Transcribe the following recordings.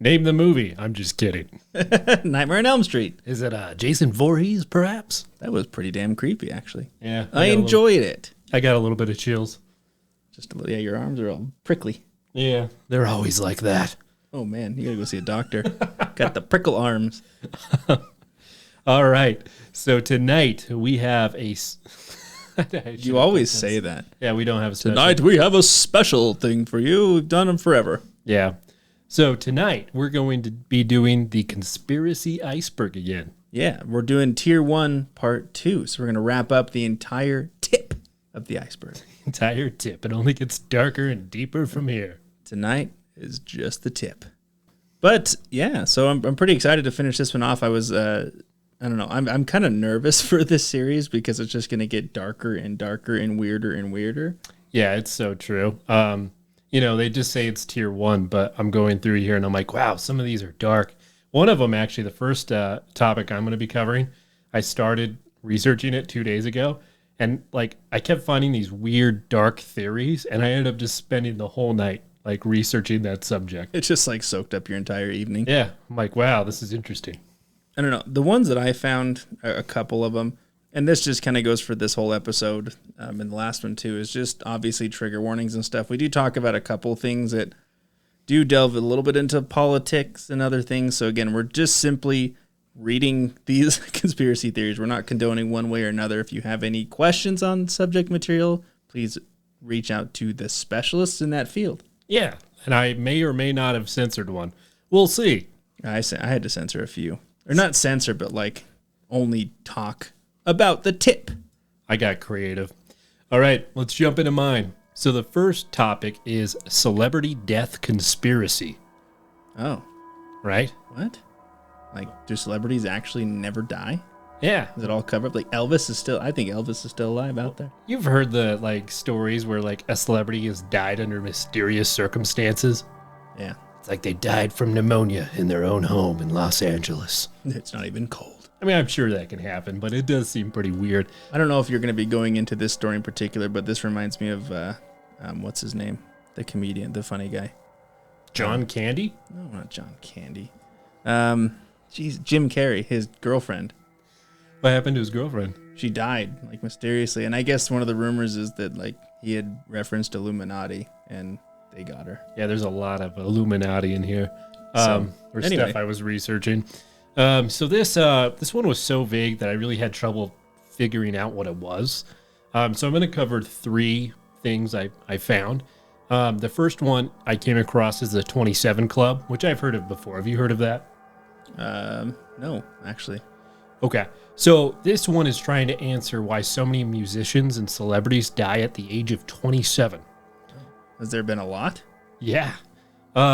Name the movie. I'm just kidding. Nightmare on Elm Street. Is it Jason Voorhees, perhaps? That was pretty damn creepy, actually. Yeah. I enjoyed it. I got a little bit of chills. Just a little, yeah, your arms are all prickly. Yeah. They're always like that. Oh, man, you gotta go see a doctor. Got the prickle arms. All right. So tonight we have a... You always say that. Yeah, we don't have a special. Tonight we have a special thing for you. We've done them forever. Yeah. So tonight we're going to be doing the conspiracy iceberg again. Yeah, we're doing Tier 1, Part 2. So we're going to wrap up the entire tip of the iceberg. Entire tip. It only gets darker and deeper from here. Tonight is just the tip. But yeah, so I'm pretty excited to finish this one off. I was I don't know. I'm kind of nervous for this series because it's just going to get darker and darker and weirder and weirder. Yeah, it's so true. You know, they just say it's Tier 1, but I'm going through here and I'm like, wow, some of these are dark. One of them, actually, the first topic I'm going to be covering, I started researching it 2 days ago. And like, I kept finding these weird, dark theories, and I ended up just spending the whole night like researching that subject. It's just like soaked up your entire evening. Yeah, I'm like, wow, this is interesting. I don't know. The ones that I found, a couple of them, and this just kind of goes for this whole episode, and the last one too, is just obviously trigger warnings and stuff. We do talk about a couple things that do delve a little bit into politics and other things. So again, we're just simply reading these conspiracy theories. We're not condoning one way or another. If you have any questions on subject material, please reach out to the specialists in that field. Yeah, and I may or may not have censored one. We'll see. I had to censor a few. Or not censor, but like only talk about the tip. I got creative. All right, let's jump into mine. So the first topic is celebrity death conspiracy. Oh. Right? What? Like, do celebrities actually never die? Yeah. Is it all covered up? Like, I think Elvis is still alive out there. You've heard the, like, stories where, like, a celebrity has died under mysterious circumstances? Yeah. It's like they died from pneumonia in their own home in Los Angeles. It's not even cold. I mean, I'm sure that can happen, but it does seem pretty weird. I don't know if you're going to be going into this story in particular, but this reminds me of, what's his name? The comedian, the funny guy. John Candy? No, not John Candy. Jim Carrey, his girlfriend. What happened to his girlfriend? She died, like, mysteriously. And I guess one of the rumors is that, like, he had referenced Illuminati, and they got her. Yeah, there's a lot of Illuminati in here. Anyway. Stuff I was researching. So this one was so vague that I really had trouble figuring out what it was. So I'm going to cover 3 things I found. The first one I came across is the 27 Club, which I've heard of before. Have you heard of that? No, actually. Okay. So this one is trying to answer why so many musicians and celebrities die at the age of 27. Has there been a lot? Yeah.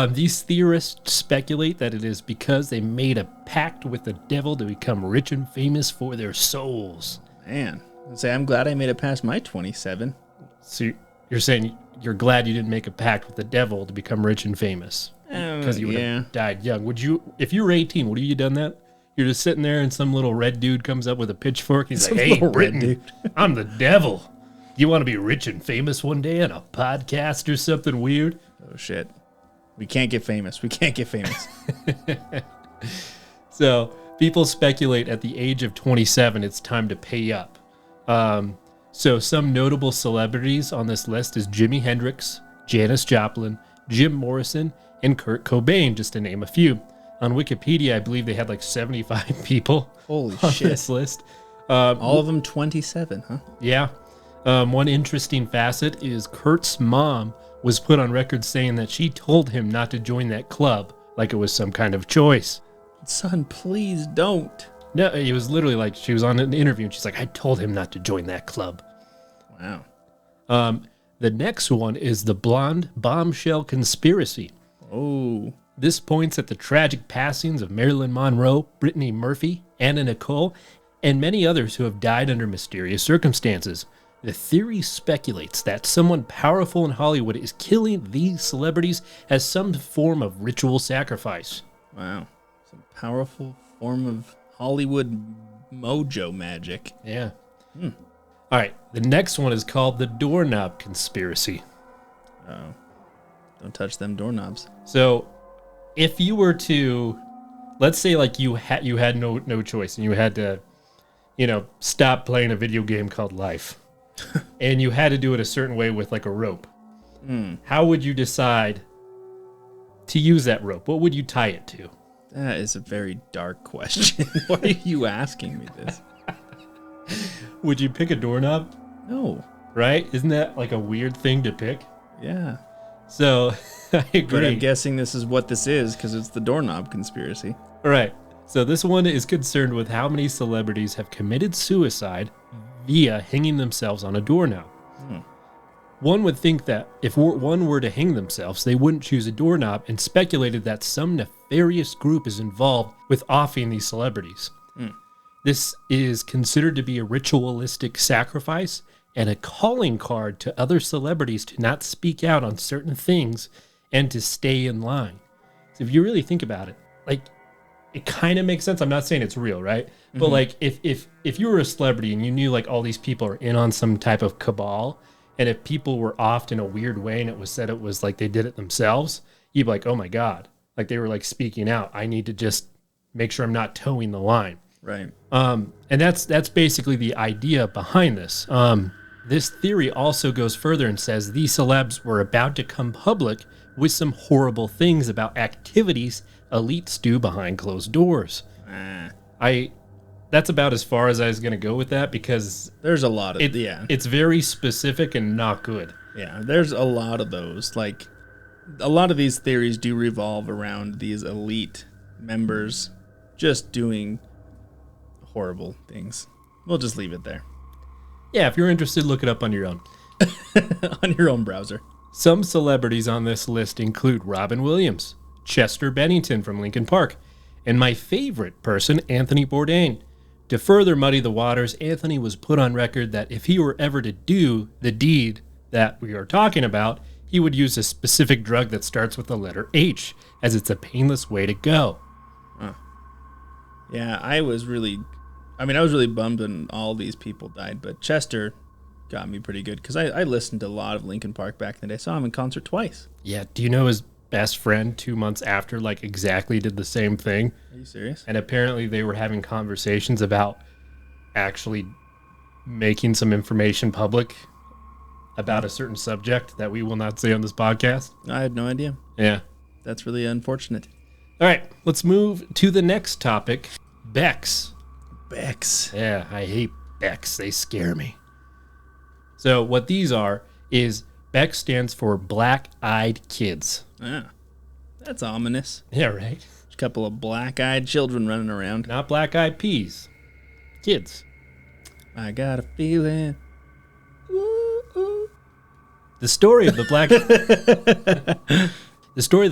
These theorists speculate that it is because they made a pact with the devil to become rich and famous for their souls. Man, I'm glad I made it past my 27. So you're saying you're glad you didn't make a pact with the devil to become rich and famous? Because you would have died young. Would you, if you were 18, would you have done that? You're just sitting there and some little red dude comes up with a pitchfork. He's like, hey, Britain, I'm the devil. You want to be rich and famous one day on a podcast or something weird? Oh, shit. We can't get famous. So people speculate at the age of 27, it's time to pay up. So some notable celebrities on this list is Jimi Hendrix, Janis Joplin, Jim Morrison, and Kurt Cobain, just to name a few. On Wikipedia, I believe they had like 75 people on shit. This list. All of them 27, huh? Yeah. One interesting facet is Kurt's mom was put on record saying that she told him not to join that club, like it was some kind of choice. Son, please don't. No, it was literally like she was on an interview and she's like, I told him not to join that club. Wow. The next one is the blonde bombshell conspiracy. Oh. This points at the tragic passings of Marilyn Monroe, Brittany Murphy, Anna Nicole, and many others who have died under mysterious circumstances. The theory speculates that someone powerful in Hollywood is killing these celebrities as some form of ritual sacrifice. Wow. Some powerful form of Hollywood mojo magic. Yeah. All right. The next one is called the doorknob conspiracy. Oh. Don't touch them doorknobs. So if you were to, let's say like you had no choice and you had to, stop playing a video game called Life, and you had to do it a certain way with like a rope. How would you decide to use that rope? What would you tie it to? That is a very dark question. Why are you asking me this? Would you pick a doorknob? No. Right? Isn't that like a weird thing to pick? Yeah. So I agree. But I'm guessing this is what this is because it's the doorknob conspiracy. All right. So this one is concerned with how many celebrities have committed suicide via hanging themselves on a doorknob. One would think that if one were to hang themselves, they wouldn't choose a doorknob, and speculated that some nefarious group is involved with offing these celebrities. This is considered to be a ritualistic sacrifice and a calling card to other celebrities to not speak out on certain things and to stay in line. So if you really think about it, like, it kind of makes sense. I'm not saying it's real, right? But like if you were a celebrity and you knew like all these people are in on some type of cabal, and if people were offed in a weird way and it was said it was like they did it themselves, you'd be like, oh my God. Like they were like speaking out. I need to just make sure I'm not towing the line. Right. And that's basically the idea behind this. This theory also goes further and says these celebs were about to come public with some horrible things about activities elites do behind closed doors. That's about as far as I was going to go with that because there's a lot of it's very specific and not good. Yeah, there's a lot of those. Like a lot of these theories do revolve around these elite members just doing horrible things. We'll just leave it there. Yeah, if you're interested, look it up on your own. On your own browser. Some celebrities on this list include Robin Williams, Chester Bennington from Linkin Park, and my favorite person, Anthony Bourdain. To further muddy the waters, Anthony was put on record that if he were ever to do the deed that we are talking about, he would use a specific drug that starts with the letter H, as it's a painless way to go. Yeah, I was really bummed when all these people died, but Chester got me pretty good because I listened to a lot of Linkin Park back in the day. Saw him in concert twice. Yeah, do you know his best friend 2 months after like exactly did the same thing? Are you serious? And apparently they were having conversations about actually making some information public about a certain subject that we will not say on this podcast. I had no idea. Yeah. That's really unfortunate. All right, let's move to the next topic. Becks. Becks. Yeah, I hate Becks. They scare me. So what these are is Beck stands for black-eyed kids. Yeah, that's ominous. Yeah, right? There's a couple of black-eyed children running around. Not black-eyed peas. Kids. I got a feeling. Ooh, ooh. The story of the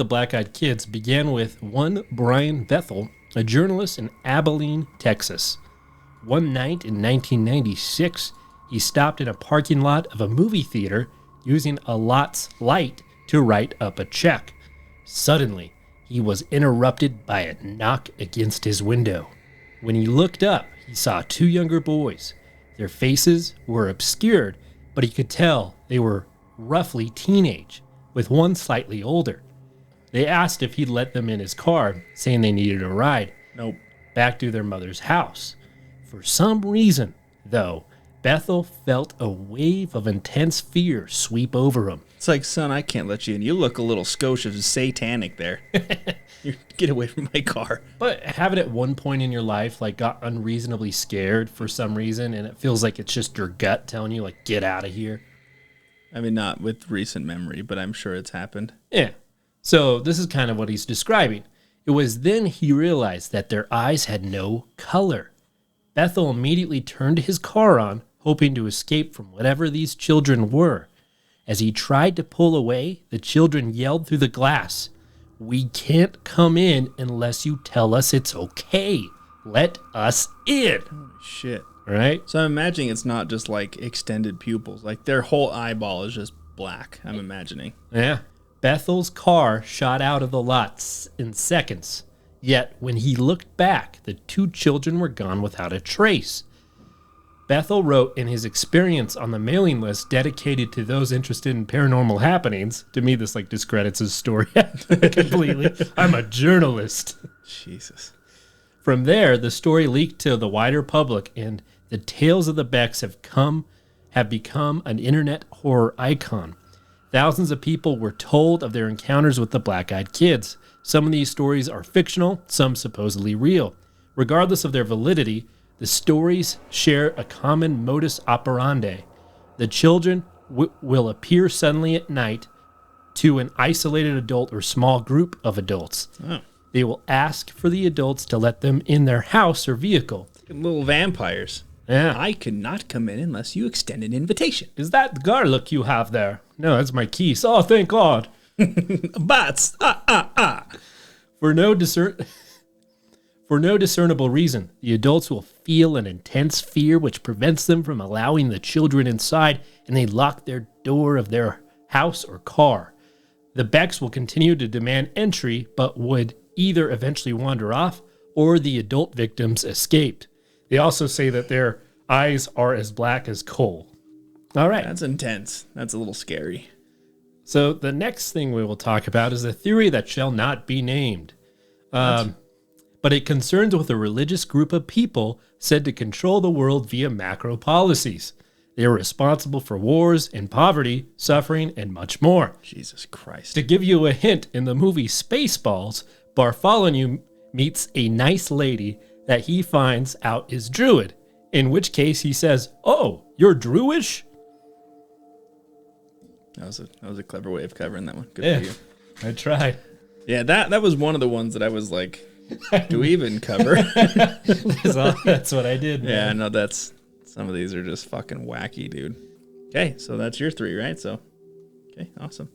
black-eyed kids began with one Brian Bethel, a journalist in Abilene, Texas. One night in 1996, he stopped in a parking lot of a movie theater using a lot's light to write up a check. Suddenly, he was interrupted by a knock against his window. When he looked up, he saw two younger boys. Their faces were obscured, but he could tell they were roughly teenage, with one slightly older. They asked if he'd let them in his car, saying they needed a ride. Nope. Back to their mother's house. For some reason, though, Bethel felt a wave of intense fear sweep over him. It's like, son, I can't let you in. You look a little Scotia satanic there. Get away from my car. But have it at one point in your life, like, got unreasonably scared for some reason, and it feels like it's just your gut telling you, like, get out of here. I mean, not with recent memory, but I'm sure it's happened. Yeah. So this is kind of what he's describing. It was then he realized that their eyes had no color. Bethel immediately turned his car on, hoping to escape from whatever these children were. As he tried to pull away, the children yelled through the glass, "We can't come in unless you tell us it's okay. Let us in." Holy shit. Right? So I'm imagining it's not just like extended pupils. Like their whole eyeball is just black, I'm imagining. Yeah. Bethel's car shot out of the lot in seconds. Yet when he looked back, the two children were gone without a trace. Bethel wrote in his experience on the mailing list dedicated to those interested in paranormal happenings. To me, this like discredits his story completely. I'm a journalist. Jesus. From there, the story leaked to the wider public, and the tales of the Becks have become an internet horror icon. Thousands of people were told of their encounters with the black-eyed kids. Some of these stories are fictional, some supposedly real. Regardless of their validity, the stories share a common modus operandi. The children will appear suddenly at night to an isolated adult or small group of adults. Oh. They will ask for the adults to let them in their house or vehicle. Little vampires. Yeah. I cannot come in unless you extend an invitation. Is that garlic you have there? No, that's my keys. Oh, thank God. Bats. For no discernible reason, the adults will feel an intense fear which prevents them from allowing the children inside, and they lock their door of their house or car. The Becks will continue to demand entry, but would either eventually wander off or the adult victims escaped. They also say that their eyes are as black as coal. All right. That's intense. That's a little scary. So the next thing we will talk about is a theory that shall not be named. But it concerns with a religious group of people said to control the world via macro policies. They are responsible for wars and poverty, suffering, and much more. Jesus Christ. To give you a hint, in the movie Spaceballs, Bartholomew meets a nice lady that he finds out is Druid, in which case he says, "Oh, you're Druish?" That was a clever way of covering that one. Good Yeah, for you. I tried. Yeah, that was one of the ones that I was like, do we even cover? That's what I did, man. Yeah, no, that's some of these are just fucking wacky, dude. Okay, so that's your three, right? So, okay, awesome.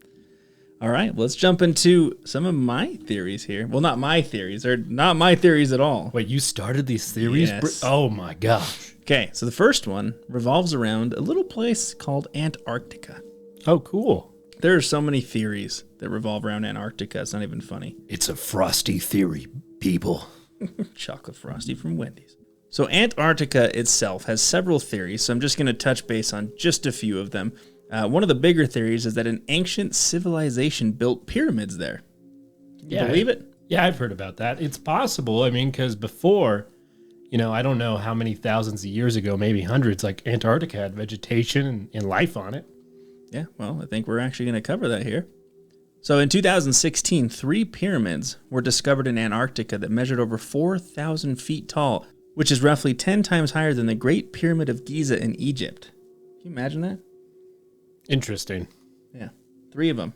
All right, let's jump into some of my theories here. Well, not my theories. They're not my theories at all. Wait, you started these theories? Yes. Oh my gosh. Okay, so the first one revolves around a little place called Antarctica. Oh, cool. There are so many theories that revolve around Antarctica. It's not even funny. It's a frosty theory, people. Chocolate Frosty from Wendy's. So Antarctica itself has several theories, so I'm just going to touch base on just a few of them. One of the bigger theories is that an ancient civilization built pyramids there. Can you believe it? Yeah, I've heard about that. It's possible. I mean, because before, I don't know how many thousands of years ago, maybe hundreds, like Antarctica had vegetation and life on it. Yeah, well, I think we're actually going to cover that here. So in 2016, 3 pyramids were discovered in Antarctica that measured over 4,000 feet tall, which is roughly 10 times higher than the Great Pyramid of Giza in Egypt. Can you imagine that? Interesting. Yeah, 3 of them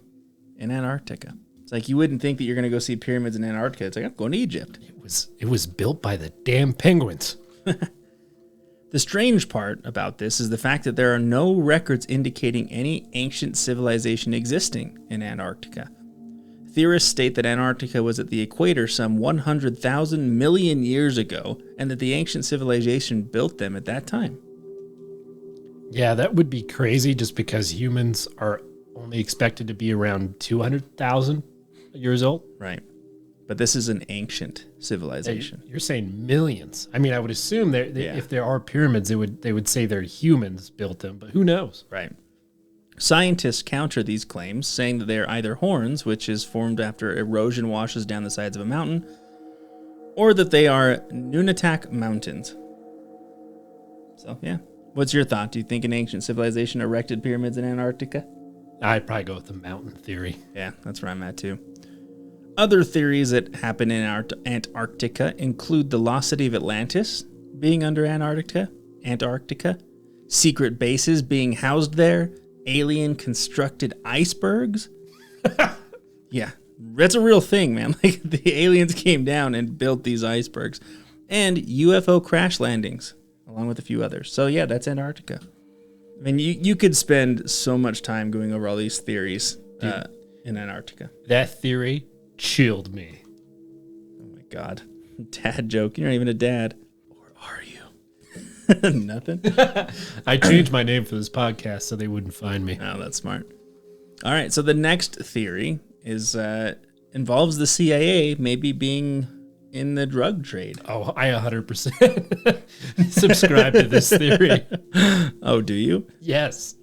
in Antarctica. It's like you wouldn't think that you're going to go see pyramids in Antarctica. It's like, I'm going to Egypt. It was built by the damn penguins. The strange part about this is the fact that there are no records indicating any ancient civilization existing in Antarctica. Theorists state that Antarctica was at the equator some 100,000 million years ago, and that the ancient civilization built them at that time. Yeah, that would be crazy just because humans are only expected to be around 200,000 years old. Right. But this is an ancient civilization. You're saying millions. I mean, I would assume if there are pyramids, they would say they're humans built them, but who knows? Right. Scientists counter these claims, saying that they are either horns, which is formed after erosion washes down the sides of a mountain, or that they are Nunatak Mountains. So, yeah. What's your thought? Do you think an ancient civilization erected pyramids in Antarctica? I'd probably go with the mountain theory. Yeah, that's where I'm at too. Other theories that happen in Antarctica include the lost city of Atlantis being under Antarctica, secret bases being housed there, alien constructed icebergs. Yeah, that's a real thing, man. Like the aliens came down and built these icebergs, and UFO crash landings, along with a few others. So yeah, that's Antarctica. I mean, you could spend so much time going over all these theories in Antarctica. That theory chilled me. Oh my God. Dad joke. You're not even a dad. Or are you? Nothing? I changed my name for this podcast so they wouldn't find me. Oh, that's smart. All right. So the next theory is involves the CIA maybe being in the drug trade. Oh, I 100% subscribe to this theory. Oh, do you? Yes.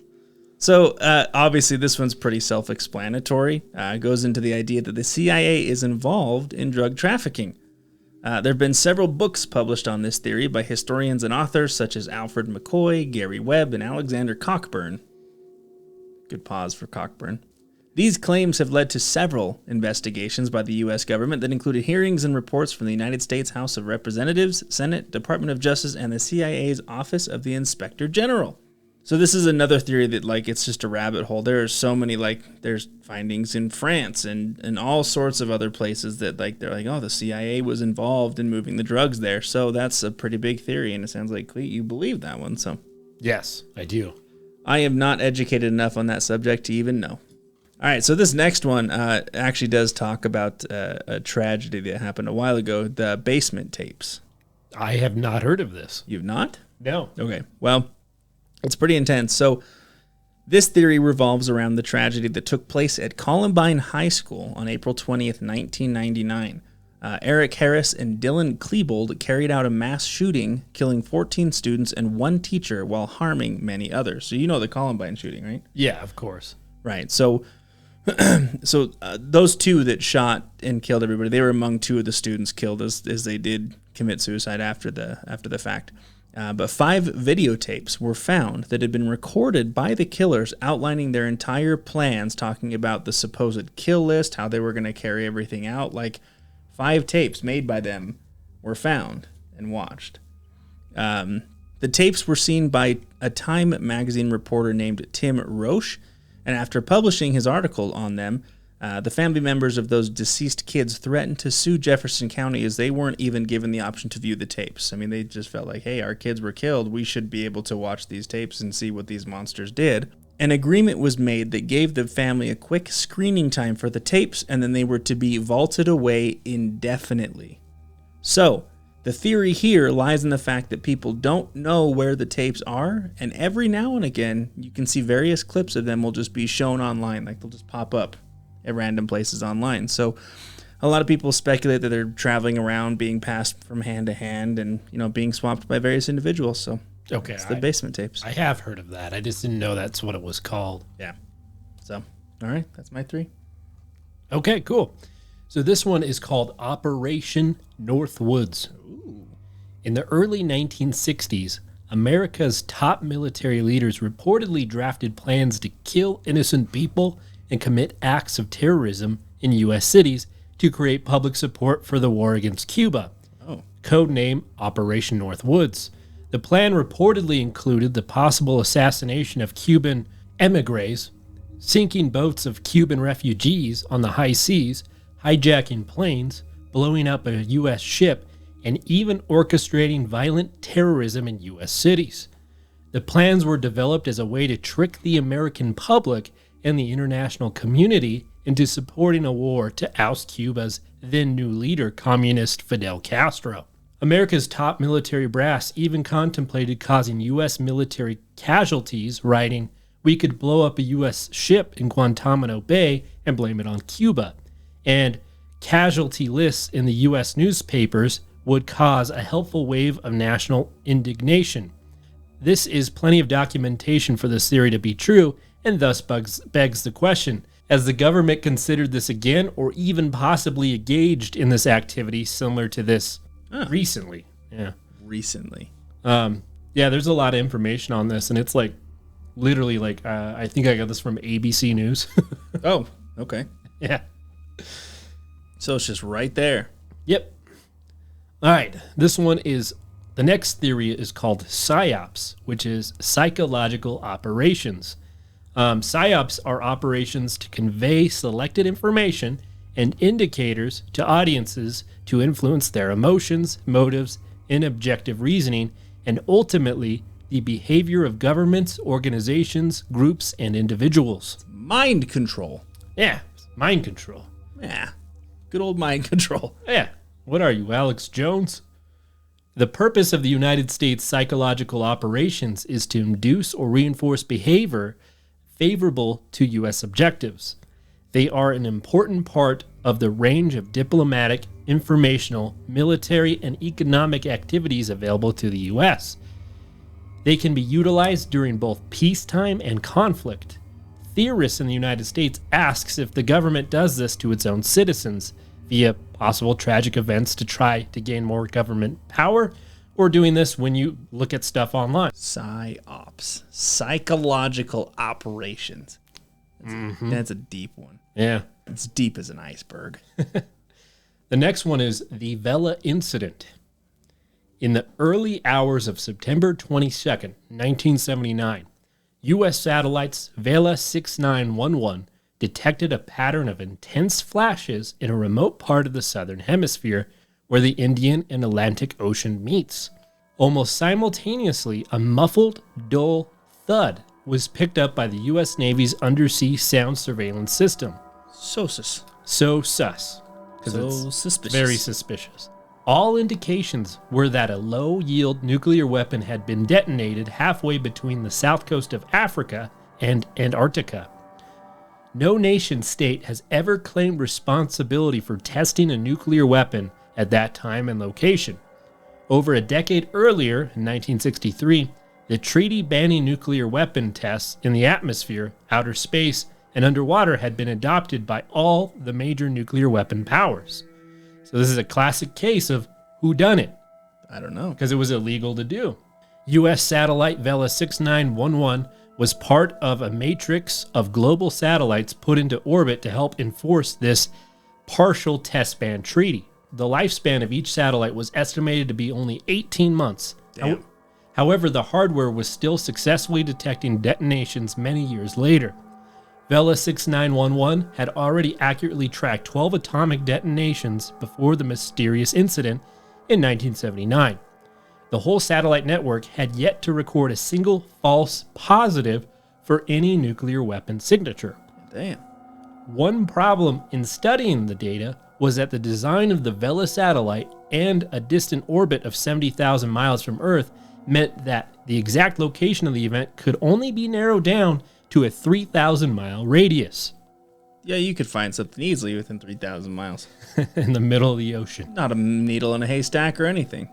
So obviously this one's pretty self-explanatory. It goes into the idea that the CIA is involved in drug trafficking. There have been several books published on this theory by historians and authors such as Alfred McCoy, Gary Webb, and Alexander Cockburn. Good pause for Cockburn. These claims have led to several investigations by the U.S. government that included hearings and reports from the United States House of Representatives, Senate, Department of Justice, and the CIA's Office of the Inspector General. So this is another theory that, like, it's just a rabbit hole. There are so many, like, there's findings in France and all sorts of other places that, like, they're like, oh, the CIA was involved in moving the drugs there. So that's a pretty big theory, and it sounds like, Clete, you believe that one. So Yes, I do. I am not educated enough on that subject to even know. All right, so this next one actually does talk about a tragedy that happened a while ago, the basement tapes. I have not heard of this. You've not? No. Okay, well, it's pretty intense. So this theory revolves around the tragedy that took place at Columbine High School on April 20th, 1999. Eric Harris and Dylan Klebold carried out a mass shooting, killing 14 students and one teacher while harming many others. So you know the Columbine shooting, right? Yeah, of course. Right, so... those two that shot and killed everybody, they were among two of the students killed as they did commit suicide after the fact. But 5 videotapes were found that had been recorded by the killers outlining their entire plans, talking about the supposed kill list, how they were going to carry everything out. Like 5 tapes made by them were found and watched. The tapes were seen by a Time magazine reporter named Tim Roche. And after publishing his article on them, the family members of those deceased kids threatened to sue Jefferson County as they weren't even given the option to view the tapes. I mean, they just felt like, hey, our kids were killed. We should be able to watch these tapes and see what these monsters did. An agreement was made that gave the family a quick screening time for the tapes, and then they were to be vaulted away indefinitely. So, the theory here lies in the fact that people don't know where the tapes are, and every now and again, you can see various clips of them will just be shown online, like they'll just pop up at random places online. So a lot of people speculate that they're traveling around, being passed from hand to hand, and, you know, being swapped by various individuals. So Okay. it's the basement tapes. I have heard of that. I just didn't know that's what it was called. Yeah. So, all right, that's my 3. Okay, cool. So this one is called Operation Northwoods. Ooh. In the early 1960s, America's top military leaders reportedly drafted plans to kill innocent people and commit acts of terrorism in U.S. cities to create public support for the war against Cuba. Oh. Codename Operation Northwoods. The plan reportedly included the possible assassination of Cuban emigres, sinking boats of Cuban refugees on the high seas, hijacking planes, blowing up a U.S. ship, and even orchestrating violent terrorism in U.S. cities. The plans were developed as a way to trick the American public and the international community into supporting a war to oust Cuba's then new leader, communist Fidel Castro. America's top military brass even contemplated causing U.S. military casualties, writing, "We could blow up a U.S. ship in Guantanamo Bay and blame it on Cuba." And casualty lists in the U.S. newspapers would cause a helpful wave of national indignation. This is plenty of documentation for this theory to be true, and thus begs the question, has the government considered this again or even possibly engaged in this activity similar to this recently? Yeah. Recently. Yeah, there's a lot of information on this, and it's like literally like I think I got this from ABC News. Oh, okay. Yeah. So it's just right there. Yep. All right. This one is, the next theory is called PSYOPs, which is psychological operations. PSYOPs are operations to convey selected information and indicators to audiences to influence their emotions, motives, and objective reasoning, and ultimately the behavior of governments, organizations, groups, and individuals. Mind control. Yeah, mind control. Yeah. Good old mind control. Yeah. What are you, Alex Jones? The purpose of the United States psychological operations is to induce or reinforce behavior favorable to U.S. objectives. They are an important part of the range of diplomatic informational, military, and economic activities available to the U.S. They can be utilized during both peacetime and conflict. Theorists in the United States asks if the government does this to its own citizens via possible tragic events to try to gain more government power, or doing this when you look at stuff online. PsyOps. Psychological operations. That's a deep one. Yeah. It's deep as an iceberg. The next one is the Vela incident. In the early hours of September 22nd, 1979, U.S. satellites Vela 6911 detected a pattern of intense flashes in a remote part of the southern hemisphere where the Indian and Atlantic Ocean meets. Almost simultaneously, a muffled, dull thud was picked up by the U.S. Navy's undersea sound surveillance system. So sus. So sus. Because it's suspicious. very suspicious. All indications were that a low-yield nuclear weapon had been detonated halfway between the south coast of Africa and Antarctica. No nation-state has ever claimed responsibility for testing a nuclear weapon at that time and location. Over a decade earlier, in 1963, the treaty banning nuclear weapon tests in the atmosphere, outer space, and underwater had been adopted by all the major nuclear weapon powers. So this is a classic case of who done it, I don't know. because it was illegal to do. U.S. satellite Vela 6911 was part of a matrix of global satellites put into orbit to help enforce this partial test ban treaty. The lifespan of each satellite was estimated to be only 18 months. Damn. However, the hardware was still successfully detecting detonations many years later. Vela 6911 had already accurately tracked 12 atomic detonations before the mysterious incident in 1979. The whole satellite network had yet to record a single false positive for any nuclear weapon signature. Damn. One problem in studying the data was that the design of the Vela satellite and a distant orbit of 70,000 miles from Earth meant that the exact location of the event could only be narrowed down to a 3,000-mile radius. Yeah, you could find something easily within 3,000 miles. In the middle of the ocean. Not a needle in a haystack or anything.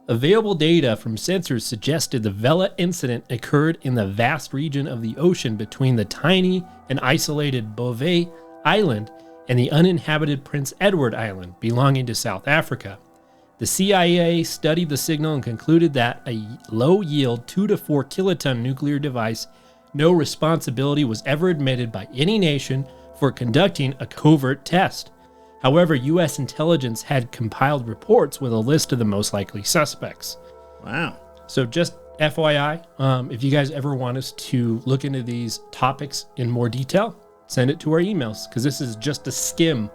Available data from sensors suggested the Vela incident occurred in the vast region of the ocean between the tiny and isolated Bouvet Island and the uninhabited Prince Edward Island, belonging to South Africa. The CIA studied the signal and concluded that a low-yield 2 to 4 kiloton nuclear device, no responsibility was ever admitted by any nation for conducting a covert test. However, U.S. intelligence had compiled reports with a list of the most likely suspects. Wow. So just FYI, if you guys ever want us to look into these topics in more detail, send it to our emails, because this is just a skim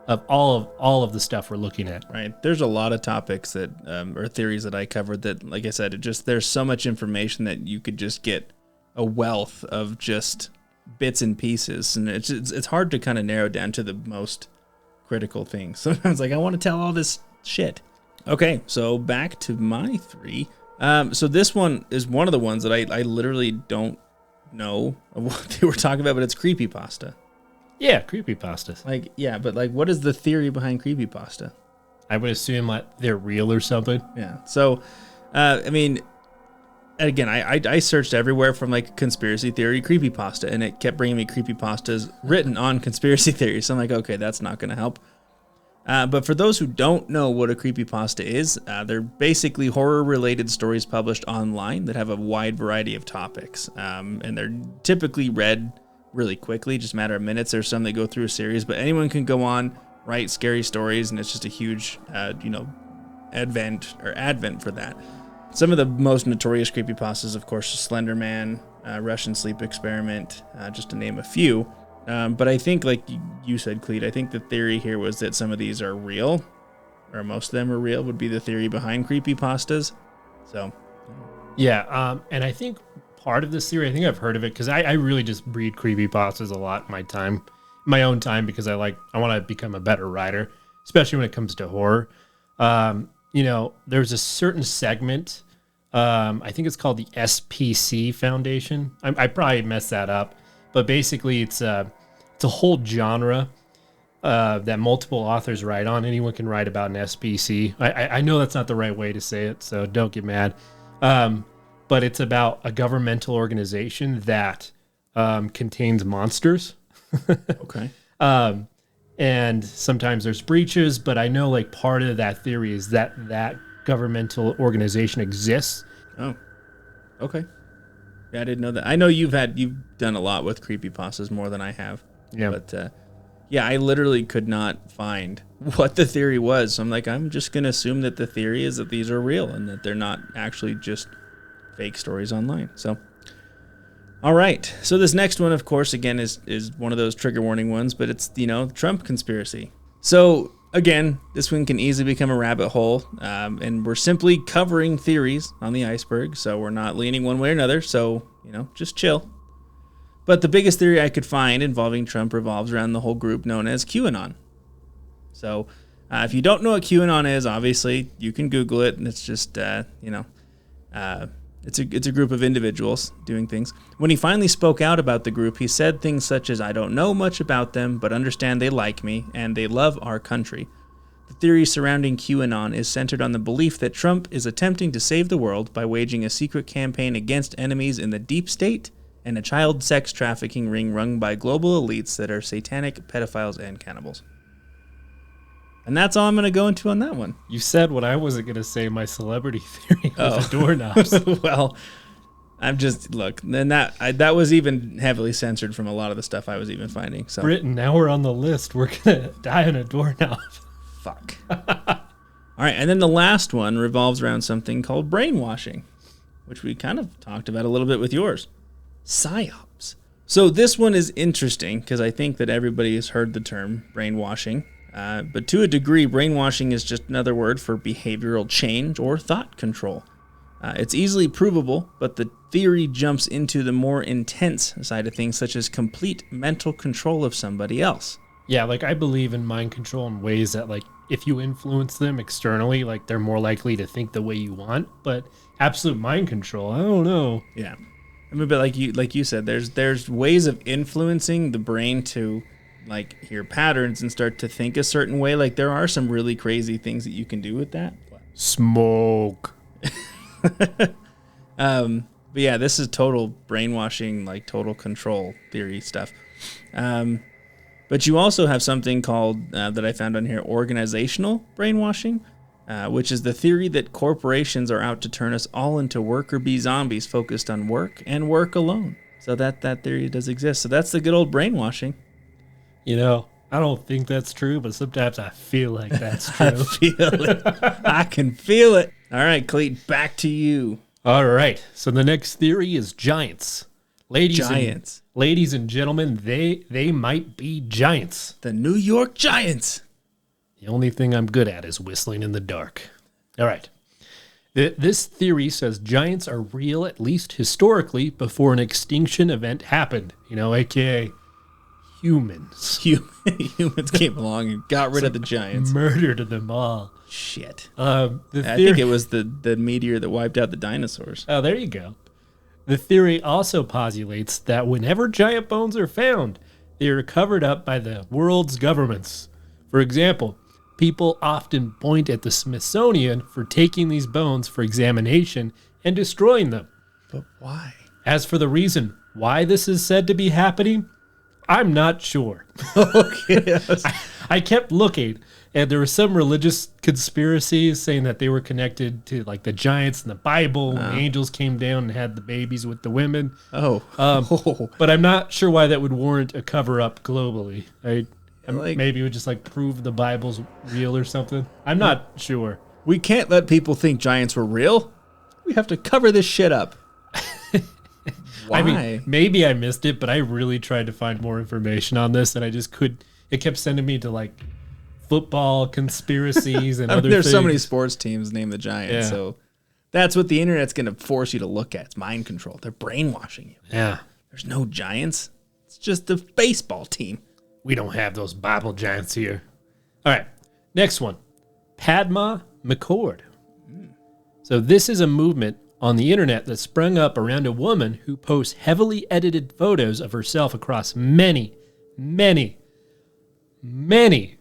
of all of the stuff we're looking at. Right. There's a lot of topics that or theories that I covered that, like I said, there's so much information that you could just get a wealth of just bits and pieces, and it's hard to kind of narrow down to the most critical things. Sometimes like I want to tell all this shit. Okay, so back to my three. So this one is one of the ones that I literally don't know of what they were talking about, but it's creepypasta. Yeah, creepypastas. Like, yeah, but like, what is the theory behind creepypasta? I would assume like they're real or something. Yeah. So, I mean, again, I searched everywhere from like conspiracy theory, creepypasta, and it kept bringing me creepypastas written on conspiracy theories. So I'm like, okay, that's not going to help. But for those who don't know what a creepypasta is, they're basically horror-related stories published online that have a wide variety of topics. And they're typically read really quickly, just a matter of minutes. There's some that go through a series, but anyone can go on, write scary stories, and it's just a huge, advent for that. Some of the most notorious creepypastas, of course, Slender Man, Russian Sleep Experiment, just to name a few. But I think, like you said, Cleet, I think the theory here was that some of these are real, or most of them are real, would be the theory behind creepypastas. So, yeah, and I think part of this theory, I think I've heard of it, because I really just read creepypastas a lot in my own time, because I want to become a better writer, especially when it comes to horror. There's a certain segment, I think it's called the SPC Foundation. I probably messed that up, but basically it's a whole genre that multiple authors write on. Anyone can write about an SPC. I know that's not the right way to say it, so don't get mad. But it's about a governmental organization that contains monsters. Okay. And sometimes there's breaches, but I know like part of that theory is that governmental organization exists. Oh, okay. Yeah, I didn't know that. I know you've done a lot with creepypastas more than I have. Yeah. But yeah, I literally could not find what the theory was. So I'm just going to assume that the theory is that these are real and that they're not actually just fake stories online. So, all right. So this next one, of course, again, is one of those trigger warning ones, but it's, Trump conspiracy. So again, this one can easily become a rabbit hole. And we're simply covering theories on the iceberg. So we're not leaning one way or another. So, just chill. But the biggest theory I could find involving Trump revolves around the whole group known as QAnon. So if you don't know what QAnon is, obviously you can Google it, and it's just, it's a group of individuals doing things. When he finally spoke out about the group, he said things such as, "I don't know much about them, but understand they like me, and they love our country." The theory surrounding QAnon is centered on the belief that Trump is attempting to save the world by waging a secret campaign against enemies in the deep state and a child sex trafficking ring run by global elites that are satanic pedophiles and cannibals. And that's all I'm going to go into on that one. You said what I wasn't going to say, my celebrity theory with the doorknobs. Well, I'm just, look, and that was even heavily censored from a lot of the stuff I was even finding. So Britain, now we're on the list. We're going to die on a doorknob. Fuck. All right, and then the last one revolves around something called brainwashing, which we kind of talked about a little bit with yours. Psyops. So this one is interesting because I think that everybody has heard the term brainwashing. But to a degree, brainwashing is just another word for behavioral change or thought control. It's easily provable, but the theory jumps into the more intense side of things, such as complete mental control of somebody else. Yeah, like I believe in mind control in ways that, like, if you influence them externally, like they're more likely to think the way you want. But absolute mind control, I don't know. Yeah. I mean, but like you said, there's ways of influencing the brain to like hear patterns and start to think a certain way. Like there are some really crazy things that you can do with that. Smoke. But yeah, this is total brainwashing, like total control theory stuff. But you also have something called that I found on here, organizational brainwashing, which is the theory that corporations are out to turn us all into worker bee zombies focused on work and work alone. So that theory does exist. So that's the good old brainwashing. You know, I don't think that's true, but sometimes I feel like that's true. I feel it. I can feel it. All right, Cleet, back to you. All right. So the next theory is giants. Giants. Ladies and gentlemen, they might be giants. The New York Giants. The only thing I'm good at is whistling in the dark. All right. This theory says giants are real, at least historically, before an extinction event happened. You know, a.k.a. humans. Humans came along and got rid of the giants. Murdered them all. Shit. I think it was the meteor that wiped out the dinosaurs. Oh, there you go. The theory also postulates that whenever giant bones are found, they are covered up by the world's governments. For example, people often point at the Smithsonian for taking these bones for examination and destroying them. But why? As for the reason why this is said to be happening, I'm not sure. Okay. I kept looking, and there were some religious conspiracies saying that they were connected to like the giants in the Bible when the angels came down and had the babies with the women. But I'm not sure why that would warrant a cover-up globally. Maybe it would just like prove the Bible's real or something. I'm not sure. We can't let people think giants were real. We have to cover this shit up. Why? I mean, maybe I missed it, but I really tried to find more information on this, and I just couldn't. It kept sending me to like football conspiracies and other there's things. So many sports teams named the Giants, Yeah. so that's what the internet's going to force you to look at. It's mind control. They're brainwashing you. Yeah. There's no giants. It's just the baseball team. We don't have those Bible giants here. All right, next one. Padma McCord. So this is a movement on the internet that sprung up around a woman who posts heavily edited photos of herself across many many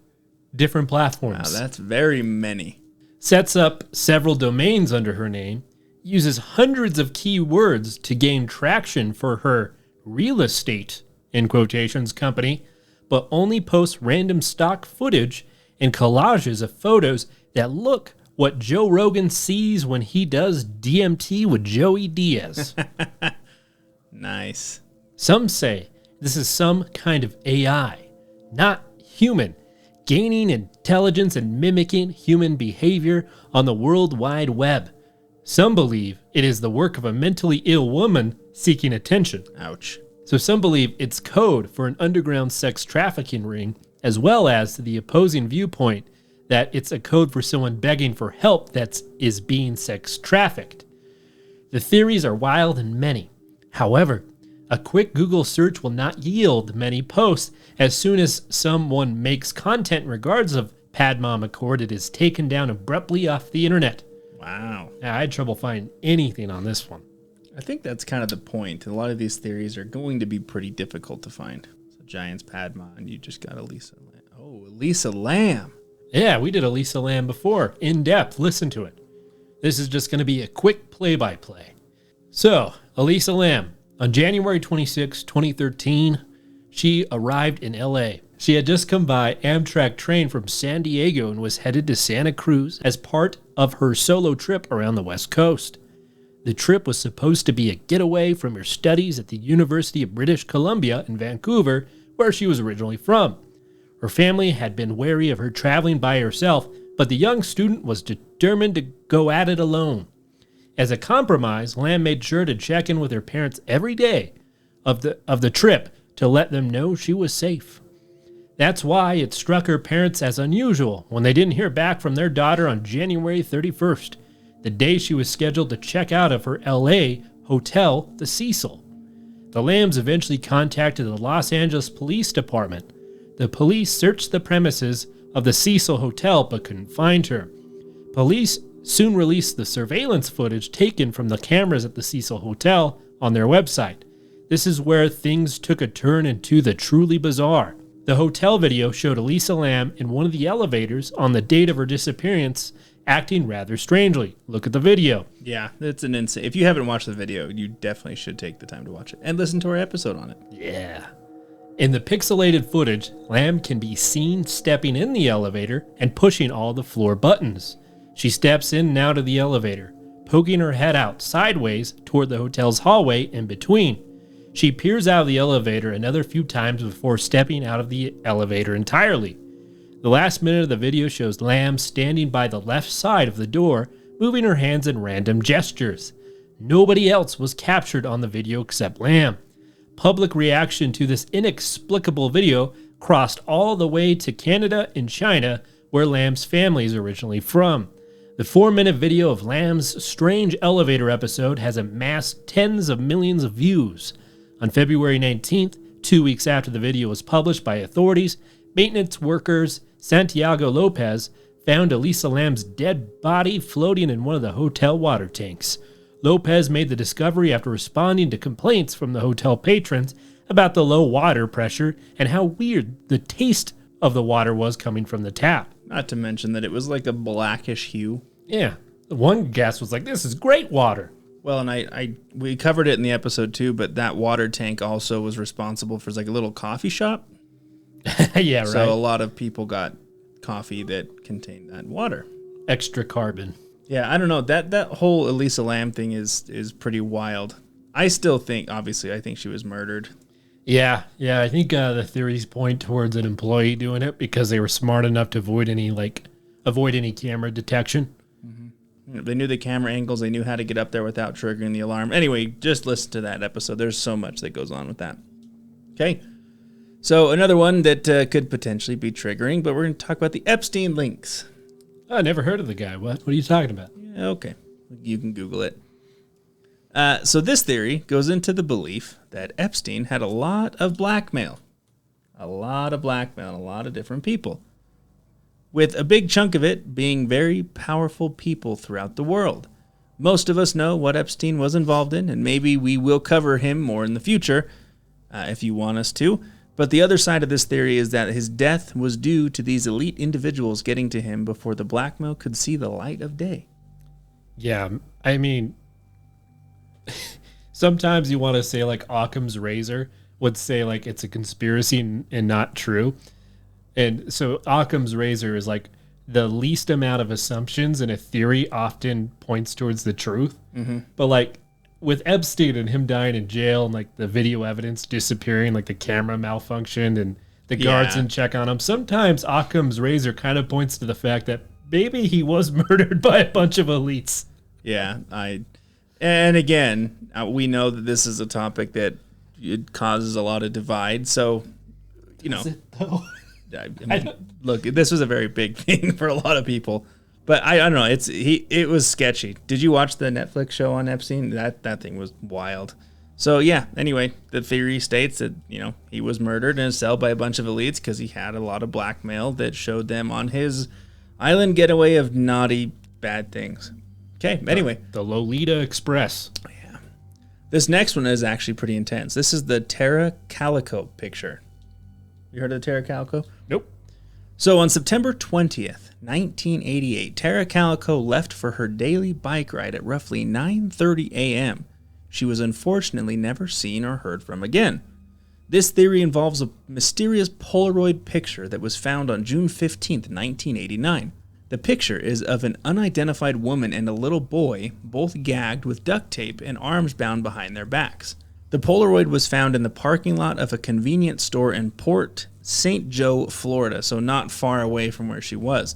different platforms. Wow, that's very many. Sets up several domains under her name, uses hundreds of keywords to gain traction for her real estate, in quotations, company, but only posts random stock footage and collages of photos that look what Joe Rogan sees when he does DMT with Joey Diaz. Nice. Some say this is some kind of AI, not human, gaining intelligence and mimicking human behavior on the World Wide Web. Some believe it is the work of a mentally ill woman seeking attention. Ouch. So some believe it's code for an underground sex trafficking ring, as well as the opposing viewpoint that it's a code for someone begging for help that is being sex trafficked. The theories are wild and many. However, a quick Google search will not yield many posts. As soon as someone makes content in regards of Padma McCord, it is taken down abruptly off the internet. Wow. Now, I had trouble finding anything on this one. I think that's kind of the point. A lot of these theories are going to be pretty difficult to find. So Giants Padma, and you just got Elisa Lam. Oh, Elisa Lam. Yeah, we did Elisa Lam before, in depth. Listen to it. This is just going to be a quick play-by-play. So, Elisa Lam, on January 26, 2013, she arrived in LA. She had just come by Amtrak train from San Diego and was headed to Santa Cruz as part of her solo trip around the West Coast. The trip was supposed to be a getaway from her studies at the University of British Columbia in Vancouver, where she was originally from. Her family had been wary of her traveling by herself, but the young student was determined to go at it alone. As a compromise, Lam made sure to check in with her parents every day of the trip to let them know she was safe. That's why it struck her parents as unusual when they didn't hear back from their daughter on January 31st, the day she was scheduled to check out of her LA hotel, the Cecil. The Lambs eventually contacted the Los Angeles Police Department. The police searched the premises of the Cecil Hotel but couldn't find her. Police soon released the surveillance footage taken from the cameras at the Cecil Hotel on their website. This is where things took a turn into the truly bizarre. The hotel video showed Elisa Lam in one of the elevators on the date of her disappearance, acting rather strangely. Look at the video. Yeah, it's an insane. If you haven't watched the video, you definitely should take the time to watch it and listen to our episode on it. Yeah. In the pixelated footage, Lam can be seen stepping in the elevator and pushing all the floor buttons. She steps in and out of the elevator, poking her head out sideways toward the hotel's hallway in between. She peers out of the elevator another few times before stepping out of the elevator entirely. The last minute of the video shows Lam standing by the left side of the door, moving her hands in random gestures. Nobody else was captured on the video except Lam. Public reaction to this inexplicable video crossed all the way to Canada and China, where Lam's family is originally from. The 4-minute video of Lam's strange elevator episode has amassed tens of millions of views. On February 19th, 2 weeks after the video was published by authorities, maintenance workers Santiago Lopez found Elisa Lam's dead body floating in one of the hotel water tanks. Lopez made the discovery after responding to complaints from the hotel patrons about the low water pressure and how weird the taste of the water was coming from the tap. Not to mention that it was like a blackish hue. Yeah. One guest was like, "This is great water." Well, and we covered it in the episode too, but that water tank also was responsible for like a little coffee shop. Yeah, right. So a lot of people got coffee that contained that water. Extra carbon. Yeah, I don't know. That whole Elisa Lam thing is pretty wild. I still think, obviously, I think she was murdered. Yeah. I think the theories point towards an employee doing it because they were smart enough to avoid any camera detection. Mm-hmm. They knew the camera angles. They knew how to get up there without triggering the alarm. Anyway, just listen to that episode. There's so much that goes on with that. Okay. So another one that could potentially be triggering, but we're going to talk about the Epstein links. I never heard of the guy. What are you talking about? Yeah, okay. You can Google it. So this theory goes into the belief that Epstein had a lot of blackmail. A lot of blackmail, a lot of different people. With a big chunk of it being very powerful people throughout the world. Most of us know what Epstein was involved in, and maybe we will cover him more in the future if you want us to. But the other side of this theory is that his death was due to these elite individuals getting to him before the blackmail could see the light of day. Yeah, I mean, sometimes you want to say like Occam's razor would say like it's a conspiracy and not true. And so Occam's razor is like the least amount of assumptions in a theory often points towards the truth. Mm-hmm. But like with Epstein and him dying in jail and like the video evidence disappearing, like the camera malfunctioned and the guards didn't check on him, sometimes Occam's razor kind of points to the fact that maybe he was murdered by a bunch of elites. Yeah, and again, we know that this is a topic that it causes a lot of divide. So, you know, I mean, look, this was a very big thing for a lot of people. But I don't know. It was sketchy. Did you watch the Netflix show on Epstein? That thing was wild. So yeah. Anyway, the theory states that he was murdered in a cell by a bunch of elites because he had a lot of blackmail that showed them on his island getaway of naughty bad things. Okay. Anyway, the Lolita Express. Yeah. This next one is actually pretty intense. This is the Tara Calico picture. You heard of Tara Calico? Nope. So on September 20th, 1988, Tara Calico left for her daily bike ride at roughly 9:30 a.m. She was unfortunately never seen or heard from again. This theory involves a mysterious Polaroid picture that was found on June 15th, 1989. The picture is of an unidentified woman and a little boy, both gagged with duct tape and arms bound behind their backs. The Polaroid was found in the parking lot of a convenience store in Port St. Joe, Florida, so not far away from where she was.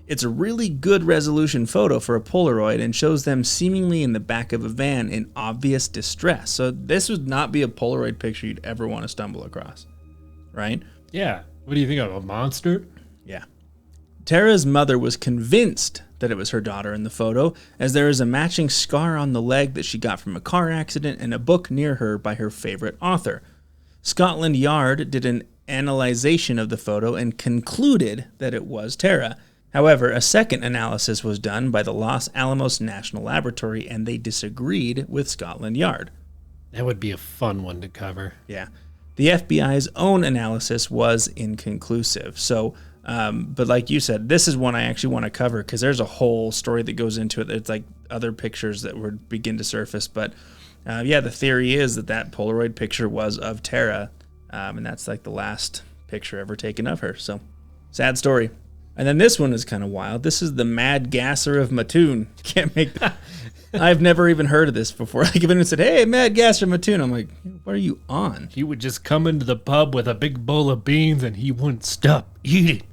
It's a really good resolution photo for a Polaroid and shows them seemingly in the back of a van in obvious distress. So this would not be a Polaroid picture you'd ever want to stumble across, right? Yeah. What do you think of, a monster? Yeah. Tara's mother was convinced that it was her daughter in the photo, as there is a matching scar on the leg that she got from a car accident and a book near her by her favorite author. Scotland Yard did an analyzation of the photo and concluded that it was Tara. However, a second analysis was done by the Los Alamos National Laboratory, and they disagreed with Scotland Yard. That would be a fun one to cover. Yeah. The FBI's own analysis was inconclusive. So, but like you said, this is one I actually want to cover because there's a whole story that goes into it. It's like other pictures that would begin to surface. But yeah, the theory is that Polaroid picture was of Tara, and that's like the last picture ever taken of her. So, sad story. And then this one is kind of wild. This is the Mad Gasser of Mattoon. Can't make that. I've never even heard of this before. Like, if anyone said, "Hey, Mad Gasser of Mattoon," I'm like, "What are you on?" He would just come into the pub with a big bowl of beans, and he wouldn't stop eating.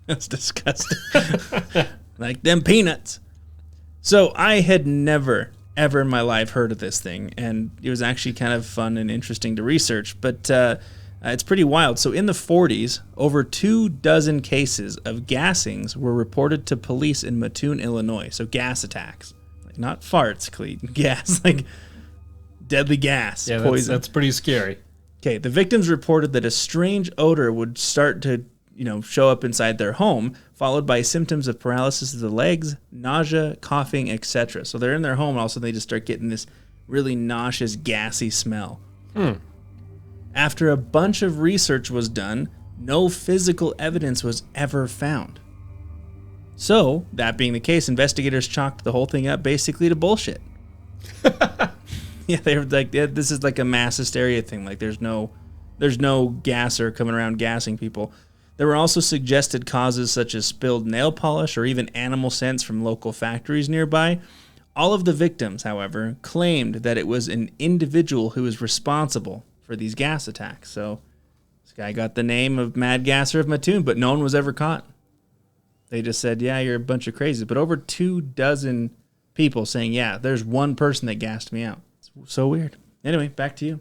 That's disgusting. Like them peanuts. So I had never, ever in my life heard of this thing, and it was actually kind of fun and interesting to research. But it's pretty wild. So in the 40s, over 24 cases of gassings were reported to police in Mattoon, Illinois. So gas attacks. Like not farts, Cleet. Gas, like deadly gas. Yeah, poison. That's pretty scary. Okay, the victims reported that a strange odor would start to, show up inside their home, followed by symptoms of paralysis of the legs, nausea, coughing, etc. So they're in their home, and all of a sudden they just start getting this really nauseous, gassy smell. After a bunch of research was done, no physical evidence was ever found. So, that being the case, investigators chalked the whole thing up basically to bullshit. Yeah, they were like, this is like a mass hysteria thing. Like, there's no gasser coming around gassing people. There were also suggested causes such as spilled nail polish or even animal scents from local factories nearby. All of the victims, however, claimed that it was an individual who was responsible for these gas attacks. So this guy got the name of Mad Gasser of Mattoon, but no one was ever caught. They just said, yeah, you're a bunch of crazies. But over 24 people saying, yeah, there's one person that gassed me out. It's so weird. Anyway, back to you.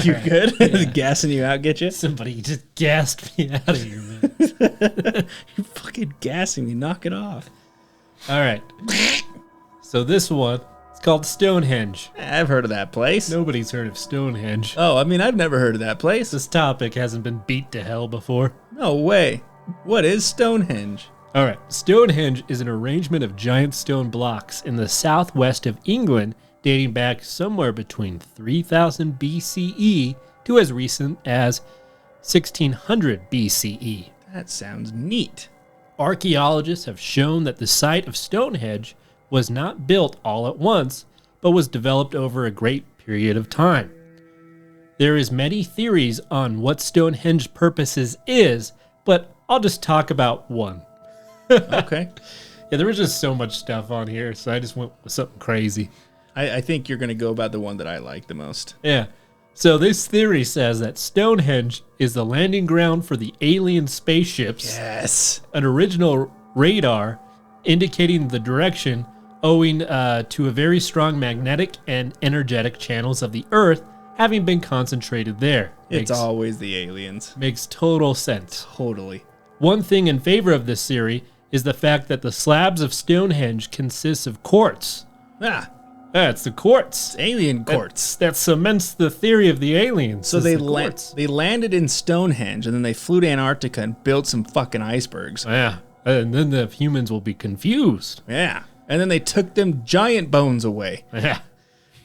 You good? Yeah. Gassing you out, get you? Somebody just gassed me out of here, man. You're fucking gassing me. Knock it off. All right. So this one, it's called Stonehenge. I've heard of that place. Nobody's heard of Stonehenge. Oh, I mean, I've never heard of that place. This topic hasn't been beat to hell before. No way. What is Stonehenge? All right. Stonehenge is an arrangement of giant stone blocks in the southwest of England dating back somewhere between 3000 BCE to as recent as 1600 BCE. That sounds neat. Archaeologists have shown that the site of Stonehenge was not built all at once, but was developed over a great period of time. There is many theories on what Stonehenge's purposes is, but I'll just talk about one. Okay. Yeah, there was just so much stuff on here, so I just went with something crazy. I think you're going to go about the one that I like the most. Yeah. So this theory says that Stonehenge is the landing ground for the alien spaceships. Yes. An original radar indicating the direction owing to a very strong magnetic and energetic channels of the Earth having been concentrated there. It's always the aliens. Makes total sense. Totally. One thing in favor of this theory is the fact that the slabs of Stonehenge consists of quartz. Ah, It's the quartz. it's alien quartz. That cements the theory of the aliens. So is they the quartz. they landed in Stonehenge and then they flew to Antarctica and built some fucking icebergs. Yeah. And then the humans will be confused. Yeah. And then they took them giant bones away. Yeah.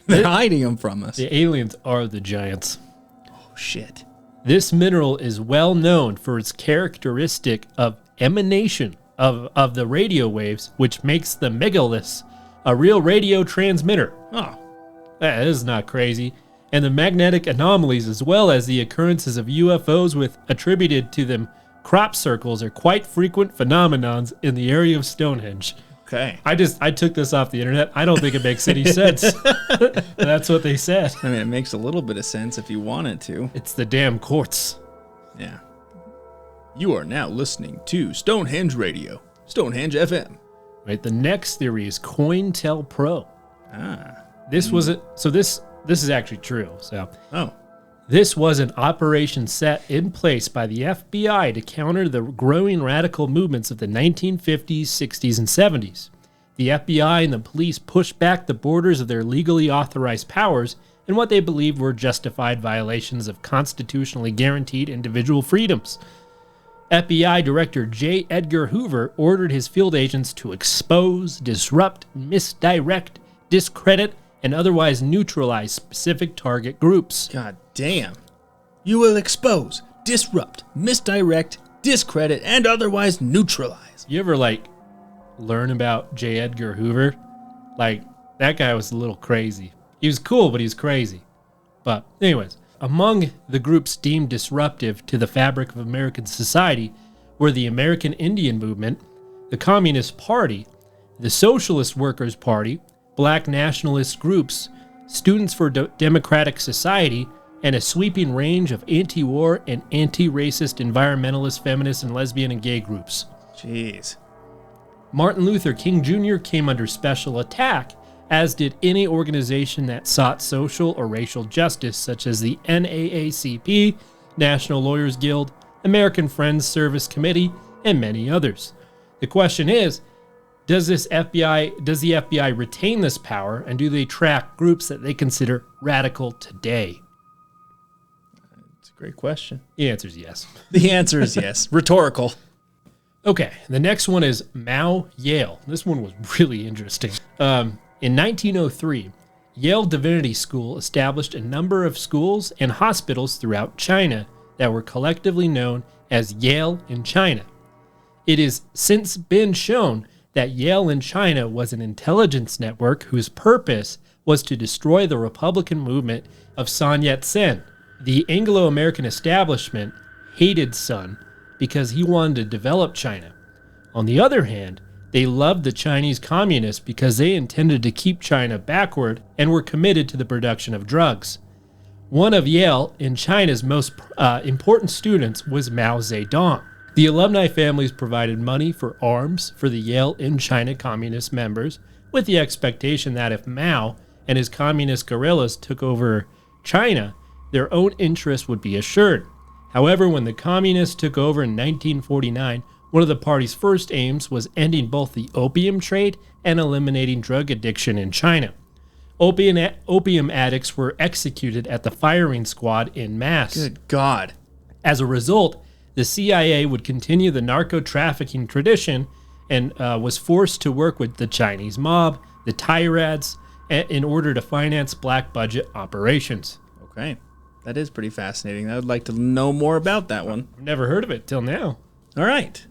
They're hiding them from us. The aliens are the giants. Oh, shit. This mineral is well known for its characteristic of emanation of the radio waves, which makes the megaliths a real radio transmitter. Oh, That is not crazy. And the magnetic anomalies, as well as the occurrences of UFOs with attributed to them crop circles, are quite frequent phenomenons in the area of Stonehenge. okay. I took this off the internet. I don't think it makes any sense. That's what they said. I mean, it makes a little bit of sense if you want it to. It's the damn quartz. Yeah. You are now listening to Stonehenge Radio, Stonehenge FM. Right. The next theory is COINTELPRO. Ah. This was it. So this is actually true. So Oh. this was an operation set in place by the FBI to counter the growing radical movements of the 1950s, 60s, and 70s. The FBI and the police pushed back the borders of their legally authorized powers in what they believed were justified violations of constitutionally guaranteed individual freedoms. FBI Director J. Edgar Hoover ordered his field agents to expose, disrupt, misdirect, discredit, and otherwise neutralize specific target groups. God damn. You will expose, disrupt, misdirect, discredit, and otherwise neutralize. You ever learn about J. Edgar Hoover? That guy was a little crazy. He was cool, but he's crazy. But anyways, among the groups deemed disruptive to the fabric of American society were the American Indian Movement, the Communist Party, the Socialist Workers' Party, black nationalist groups, Students for Democratic Society, and a sweeping range of anti-war and anti-racist environmentalist, feminist, and lesbian and gay groups. Jeez. Martin Luther King Jr. came under special attack, as did any organization that sought social or racial justice, such as the NAACP, National Lawyers Guild, American Friends Service Committee, and many others. The question is, does the FBI retain this power, and do they track groups that they consider radical today? It's a great question. The answer is yes. The answer is yes. Rhetorical. Okay, the next one is Mao Yale. This one was really interesting. In 1903, Yale Divinity School established a number of schools and hospitals throughout China that were collectively known as Yale in China. It has since been shown that Yale in China was an intelligence network whose purpose was to destroy the Republican movement of Sun Yat-sen. The Anglo-American establishment hated Sun because he wanted to develop China. On the other hand, they loved the Chinese communists because they intended to keep China backward and were committed to the production of drugs. One of Yale in China's most important students was Mao Zedong. The alumni families provided money for arms for the Yale in China communist members, with the expectation that if Mao and his communist guerrillas took over China, their own interests would be assured. However, when the communists took over in 1949, one of the party's first aims was ending both the opium trade and eliminating drug addiction in China. Opium addicts were executed at the firing squad en masse. Good God. As a result, the CIA would continue the narco-trafficking tradition and was forced to work with the Chinese mob, the Tirades, in order to finance black budget operations. Okay. That is pretty fascinating. I would like to know more about that one. I've never heard of it till now. All right.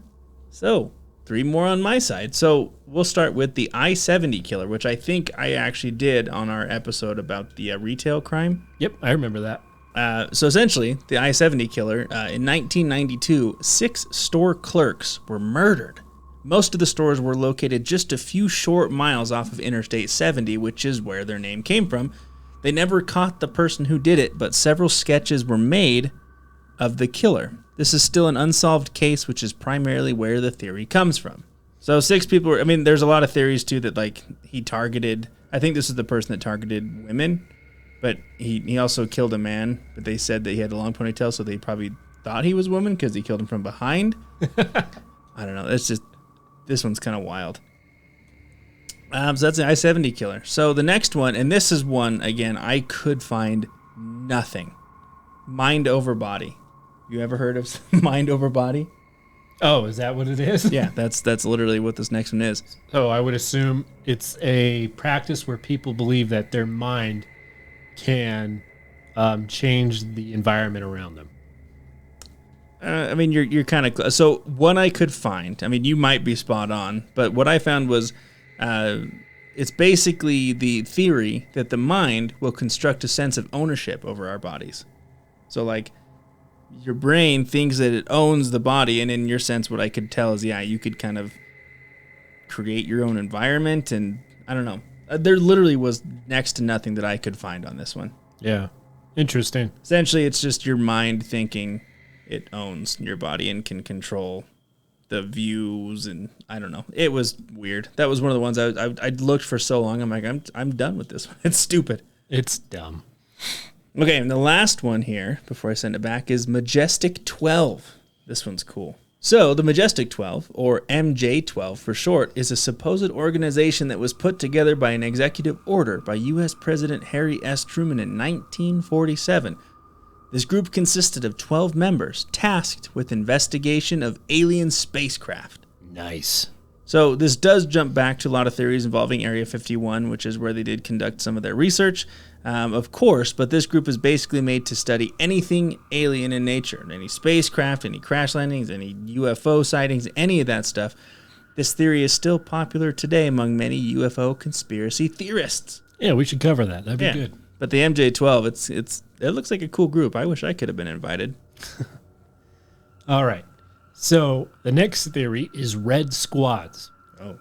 So, 3 more on my side. So, we'll start with the I-70 killer, which I think I actually did on our episode about the retail crime. Yep, I remember that. So essentially, the I-70 killer, in 1992, 6 store clerks were murdered. Most of the stores were located just a few short miles off of Interstate 70, which is where their name came from. They never caught the person who did it, but several sketches were made of the killer. This is still an unsolved case, which is primarily where the theory comes from. So 6 people were, I mean, there's a lot of theories too that like he targeted, I think this is the person that targeted women, but he also killed a man, but they said that he had a long ponytail, so they probably thought he was a woman because he killed him from behind. I don't know. It's just, this one's kind of wild. So that's the I-70 killer. So the next one, and this is one, again, I could find nothing. Mind over body. You ever heard of mind over body? Oh, is that what it is? Yeah, that's literally what this next one is. So I would assume it's a practice where people believe that their mind can change the environment around them. I mean, you're kind of so one I could find. I mean, you might be spot on, but what I found was it's basically the theory that the mind will construct a sense of ownership over our bodies. So, like, your brain thinks that it owns the body, and in your sense, what I could tell is, yeah, you could kind of create your own environment, and I don't know. There literally was next to nothing that I could find on this one. Yeah, interesting. Essentially, it's just your mind thinking it owns your body and can control the views, and I don't know. It was weird. That was one of the ones I looked for so long. I'm like, I'm done with this one. It's stupid. It's dumb. Okay, and the last one here, before I send it back, is Majestic 12. This one's cool. So, the Majestic 12, or MJ12 for short, is a supposed organization that was put together by an executive order by U.S. President Harry S. Truman in 1947. This group consisted of 12 members tasked with investigation of alien spacecraft. Nice. So this does jump back to a lot of theories involving Area 51, which is where they did conduct some of their research, of course, but this group is basically made to study anything alien in nature, any spacecraft, any crash landings, any UFO sightings, any of that stuff. This theory is still popular today among many UFO conspiracy theorists. Yeah, we should cover that. That'd be good. But the MJ12, it looks like a cool group. I wish I could have been invited. All right. So the next theory is Red Squads. Oh.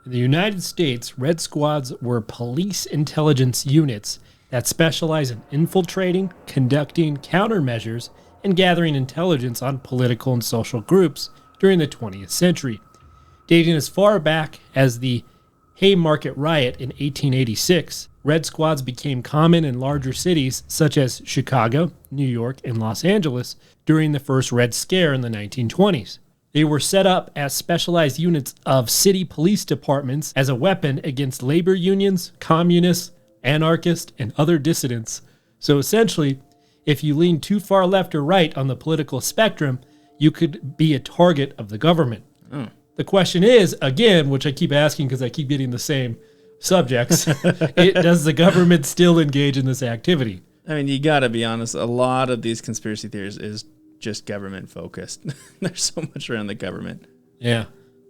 In the United States, Red Squads were police intelligence units that specialize in infiltrating, conducting countermeasures, and gathering intelligence on political and social groups during the 20th century. Dating as far back as the Haymarket Riot in 1886, Red Squads became common in larger cities such as Chicago, New York, and Los Angeles during the first Red Scare in the 1920s. They were set up as specialized units of city police departments as a weapon against labor unions, communists, anarchists, and other dissidents. So essentially, if you lean too far left or right on the political spectrum, you could be a target of the government. Oh. The question is, again, which I keep asking because I keep getting the same subjects, does the government still engage in this activity? I mean, you got to be honest. A lot of these conspiracy theories is just government focused. There's so much around the government. Yeah.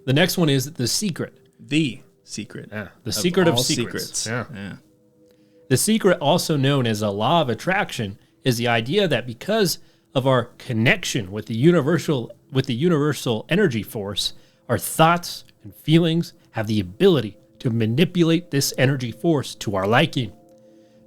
The next one is The Secret. The Secret. Yeah. The Secret of all Secrets. Yeah. The secret, also known as a law of attraction, is the idea that because of our connection with the universal energy force, our thoughts and feelings have the ability to manipulate this energy force to our liking.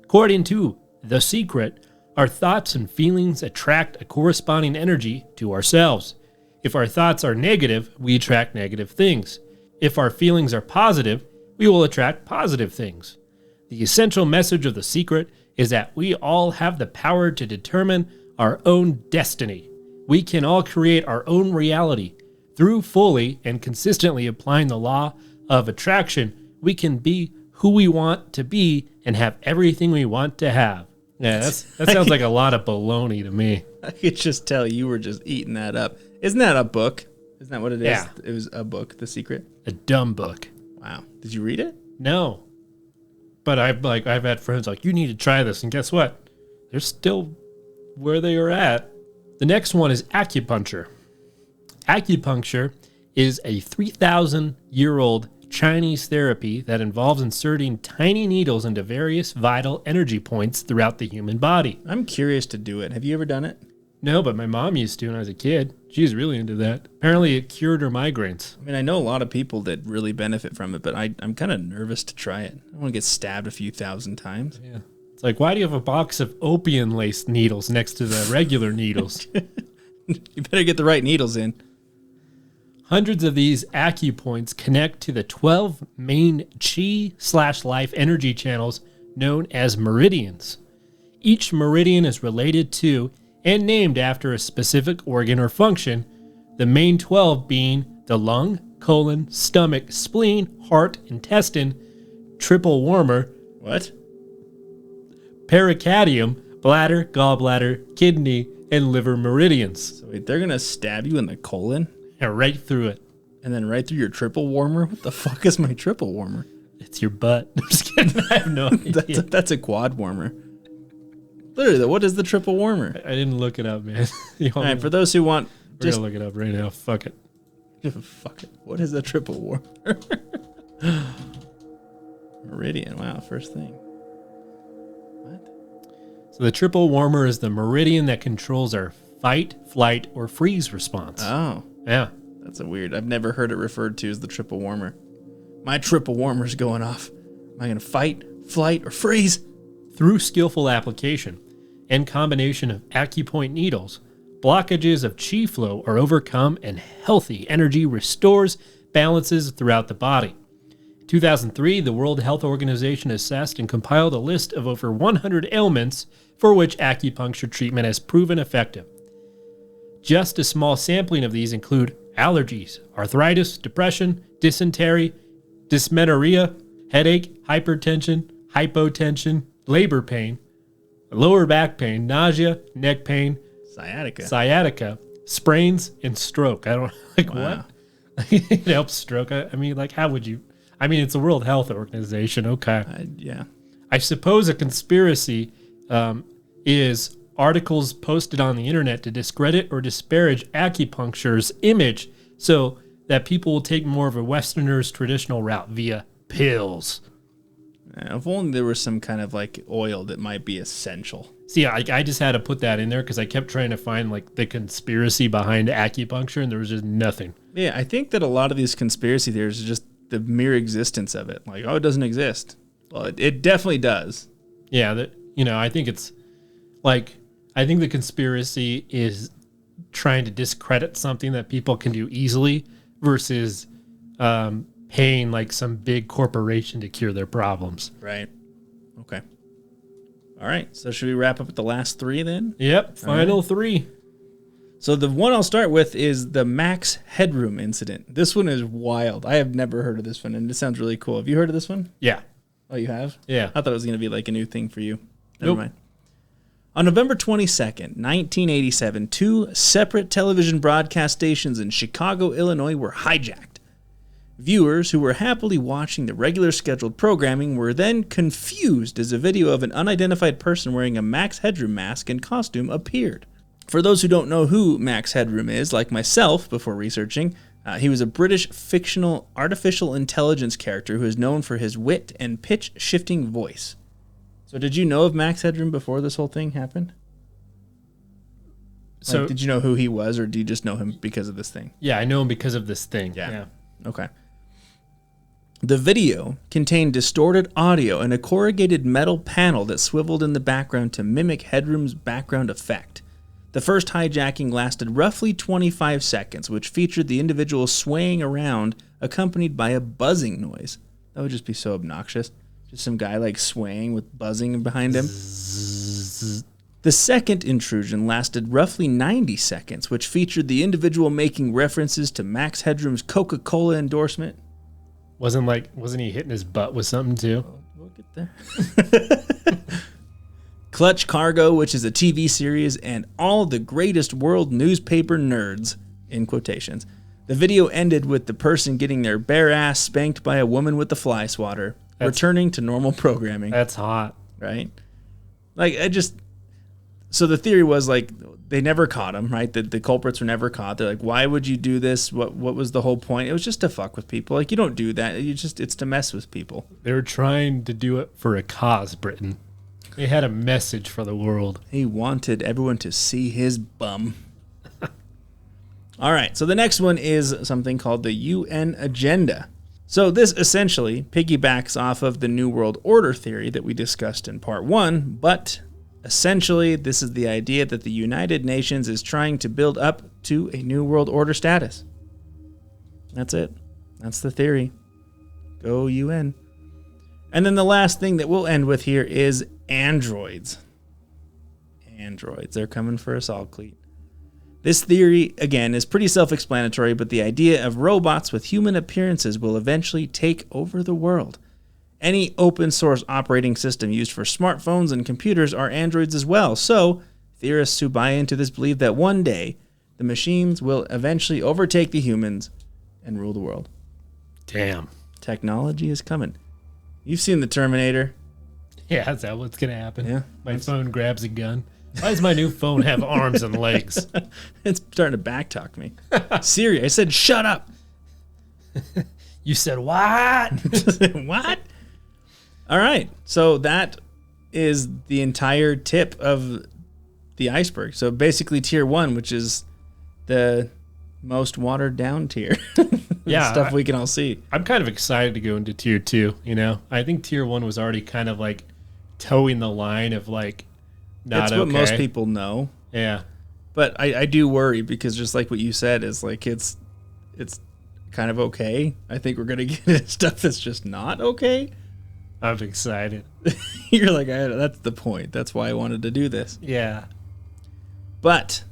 According to The Secret, our thoughts and feelings attract a corresponding energy to ourselves. If our thoughts are negative, we attract negative things. If our feelings are positive, we will attract positive things. The essential message of The Secret is that we all have the power to determine our own destiny. We can all create our own reality. Through fully and consistently applying the law of attraction, we can be who we want to be and have everything we want to have. Yeah, that sounds like a lot of baloney to me. I could just tell you were just eating that up. Isn't that a book? Isn't that what it is? Yeah. It was a book, The Secret. A dumb book. Wow. Did you read it? No. But I've had friends like, you need to try this, and guess what? They're still where they are at. The next one is acupuncture. Acupuncture is a 3,000-year-old Chinese therapy that involves inserting tiny needles into various vital energy points throughout the human body. I'm curious to do it. Have you ever done it? No, but my mom used to when I was a kid. She was really into that. Apparently, it cured her migraines. I mean, I know a lot of people that really benefit from it, but I'm kind of nervous to try it. I want to get stabbed a few thousand times. Yeah. It's like, why do you have a box of opium-laced needles next to the regular needles? You better get the right needles in. Hundreds of these acupoints connect to the 12 main chi/life energy channels known as meridians. Each meridian is related to and named after a specific organ or function, the main 12 being the lung, colon, stomach, spleen, heart, intestine, triple warmer, What? pericardium, bladder, gallbladder, kidney, and liver meridians. So wait, they're going to stab you in the colon? Yeah, right through it. And then right through your triple warmer? What the fuck is my triple warmer? It's your butt. I'm just kidding. I have no idea. That's a quad warmer. Literally, though, what is the triple warmer? I didn't look it up, man. All right, for those who want... We're going to look it up right now. Fuck it. Fuck it. What is a triple warmer? Meridian. Wow, first thing. What? So the triple warmer is the meridian that controls our fight, flight, or freeze response. Oh. Yeah. That's a weird... I've never heard it referred to as the triple warmer. My triple warmer's going off. Am I going to fight, flight, or freeze? Through skillful application and combination of acupoint needles, blockages of chi flow are overcome and healthy energy restores balances throughout the body. In 2003, the World Health Organization assessed and compiled a list of over 100 ailments for which acupuncture treatment has proven effective. Just a small sampling of these include allergies, arthritis, depression, dysentery, dysmenorrhea, headache, hypertension, hypotension, labor pain, lower back pain, nausea, neck pain, sciatica, sprains, and stroke. I don't like Wow. what it helps stroke. I mean, like, how would you? I mean, it's the World Health Organization. Okay, Yeah. I suppose a conspiracy is articles posted on the internet to discredit or disparage acupuncture's image, so that people will take more of a Westerner's traditional route via pills. If only there was some kind of like oil that might be essential. See, I just had to put that in there because I kept trying to find like the conspiracy behind acupuncture, and there was just nothing. Yeah, I think that a lot of these conspiracy theories are just the mere existence of it. Like, oh, it doesn't exist. Well, it definitely does. Yeah, I think it's like, I think the conspiracy is trying to discredit something that people can do easily versus paying like some big corporation to cure their problems. Right. Okay. All right. So should we wrap up with the last three then? Yep. Final three. So the one I'll start with is the Max Headroom incident. This one is wild. I have never heard of this one, and it sounds really cool. Have you heard of this one? Yeah. Oh, you have? Yeah. I thought it was going to be like a new thing for you. Never Nope. mind. On November 22nd, 1987, two separate television broadcast stations in Chicago, Illinois were hijacked. Viewers who were happily watching the regular scheduled programming were then confused as a video of an unidentified person wearing a Max Headroom mask and costume appeared. For those who don't know who Max Headroom is, like myself before researching, he was a British fictional artificial intelligence character who is known for his wit and pitch-shifting voice. So did you know of Max Headroom before this whole thing happened? So Like, did you know who he was, or do you just know him because of this thing? yeah, I know him because of this thing. Yeah. Okay. The video contained distorted audio and a corrugated metal panel that swiveled in the background to mimic Headroom's background effect. The first hijacking lasted roughly 25 seconds, which featured the individual swaying around, accompanied by a buzzing noise. That would just be so obnoxious. Just some guy like swaying with buzzing behind him. The second intrusion lasted roughly 90 seconds, which featured the individual making references to Max Headroom's Coca-Cola endorsement. Wasn't he hitting his butt with something too? We'll get there. Clutch Cargo, which is a TV series, and all the greatest world newspaper nerds, in quotations. The video ended with the person getting their bare ass spanked by a woman with the fly swatter, returning to normal programming. That's hot. Right? Like, So the theory was like they never caught him, right? The culprits were never caught. They're like, why would you do this? What was the whole point? It was just to fuck with people. Like, you don't do that. It's to mess with people. They were trying to do it for a cause, Britain. They had a message for the world. He wanted everyone to see his bum. All right, so the next one is something called the UN Agenda. So this essentially piggybacks off of the New World Order theory that we discussed in part 1, but essentially this is the idea that the United Nations is trying to build up to a New World Order status. That's it. That's the theory. Go UN. And then the last thing that we'll end with here is androids. Androids. They're coming for us all, Cleet. This theory, again, is pretty self-explanatory, but the idea of robots with human appearances will eventually take over the world. Any open-source operating system used for smartphones and computers are androids as well, so theorists who buy into this believe that one day the machines will eventually overtake the humans and rule the world. Damn. Technology is coming. You've seen the Terminator. Yeah, is that what's going to happen? Yeah. My phone grabs a gun. Why does my new phone have arms and legs? It's starting to backtalk me. Siri, I said shut up. You said what? What? All right. So that is the entire tip of the iceberg. So basically tier 1, which is the most watered down tier. Yeah. Stuff we can all see. I'm kind of excited to go into tier 2, you know? I think tier 1 was already kind of like towing the line of like not It's what okay. most people know. Yeah. But I do worry because just like what you said is like it's kind of okay. I think we're going to get stuff that's just not okay. I'm excited. You're like, that's the point. That's why I wanted to do this. Yeah. But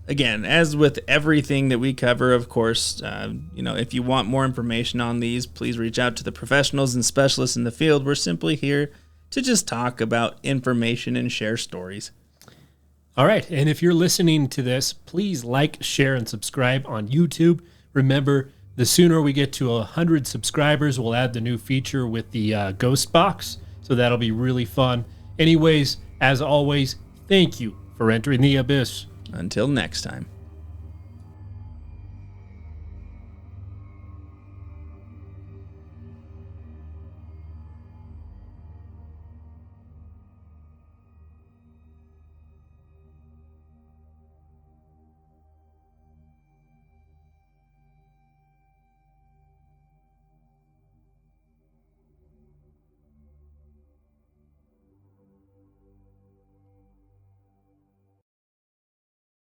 again, as with everything that we cover, of course, if you want more information on these, please reach out to the professionals and specialists in the field. We're simply here to just talk about information and share stories. All right. And if you're listening to this, please like, share, and subscribe on YouTube. Remember, the sooner we get to 100 subscribers, we'll add the new feature with the ghost box. So that'll be really fun. Anyways, as always, thank you for entering the abyss. Until next time.